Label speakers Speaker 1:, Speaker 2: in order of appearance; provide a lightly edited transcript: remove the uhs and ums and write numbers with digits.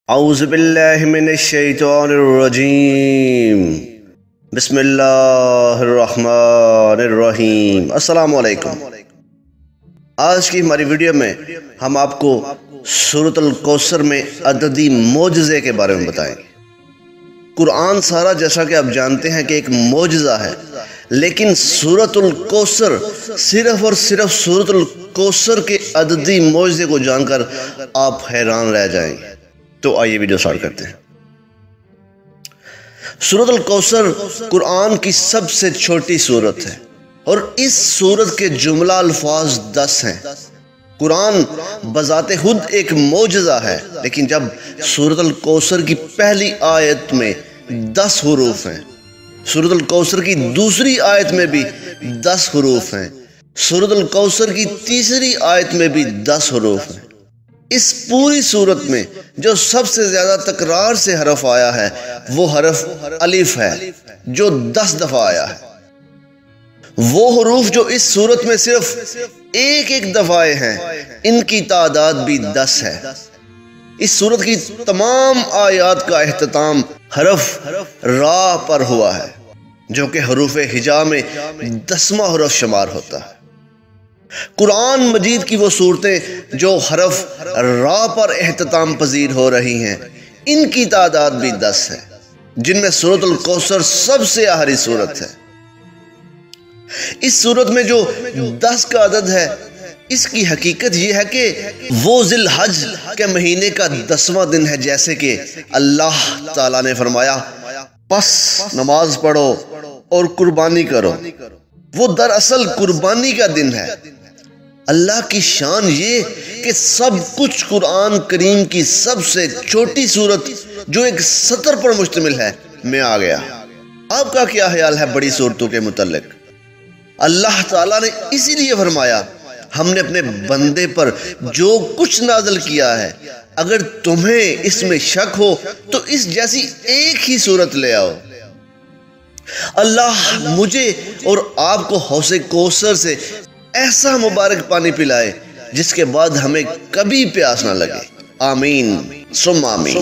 Speaker 1: اعوذ باللہ من الشیطان الرجیم بسم اللہ الرحمن الرحیم۔ السلام علیکم۔ آج کی ہماری ویڈیو میں ہم آپ کو سورۃ الکوثر میں عددی معجزے کے بارے میں بتائیں گے۔ قرآن سارا جیسا کہ آپ جانتے ہیں کہ ایک معجزہ ہے، لیکن سورۃ الکوثر صرف اور صرف سورۃ الکوثر کے عددی معجزے کو جان کر آپ حیران رہ جائیں گے۔ تو آئیے ویڈیو سٹارٹ کرتے ہیں۔ سورۃ الکوثر قرآن کی سب سے چھوٹی سورت ہے اور اس سورت کے جملہ الفاظ 10 ہیں۔ قرآن بذات خود ایک معجزہ ہے، لیکن جب سورۃ الکوثر کی پہلی آیت میں 10 حروف ہیں، سورۃ الکوثر کی دوسری آیت میں بھی 10 حروف ہیں، سورۃ الکوثر کی تیسری آیت میں بھی 10 حروف ہیں، اس پوری صورت میں جو سب سے زیادہ تکرار سے حرف آیا ہے وہ حرف الف ہے، جو 10 دفعہ آیا ہے۔ وہ حروف جو اس صورت میں صرف ایک دفعہ آئے ہیں، ان کی تعداد بھی 10 ہے۔ اس صورت کی تمام آیات کا اختتام حرف را پر ہوا ہے، جو کہ حروف ہجا میں 10واں حرف شمار ہوتا ہے۔ قرآن مجید کی وہ صورتیں جو حرف را پر اختتام پذیر ہو رہی ہیں، ان کی تعداد بھی 10 ہے، جن میں سورۃ الکوثر سب سے آخری صورت ہے۔ اس صورت میں جو 10 کا عدد ہے، اس کی حقیقت یہ ہے کہ وہ ذی الحج کے مہینے کا 10واں دن ہے، جیسے کہ اللہ تعالیٰ نے فرمایا پس نماز پڑھو اور قربانی کرو۔ وہ دراصل قربانی کا دن ہے۔ اللہ کی شان یہ کہ سب کچھ قرآن کریم کی سب سے چھوٹی صورت جو ایک سطر پر مشتمل ہے میں آ گیا۔ آپ کا کیا خیال ہے بڑی صورتوں کے متعلق؟ اللہ تعالیٰ نے اسی لیے فرمایا ہم نے اپنے بندے پر جو کچھ نازل کیا ہے، اگر تمہیں اس میں شک ہو تو اس جیسی ایک ہی صورت لے آؤ۔ اللہ مجھے اور آپ کو حوض کوثر سے ایسا مبارک پانی پلائے جس کے بعد ہمیں کبھی پیاس نہ لگے۔ آمین ثم آمین۔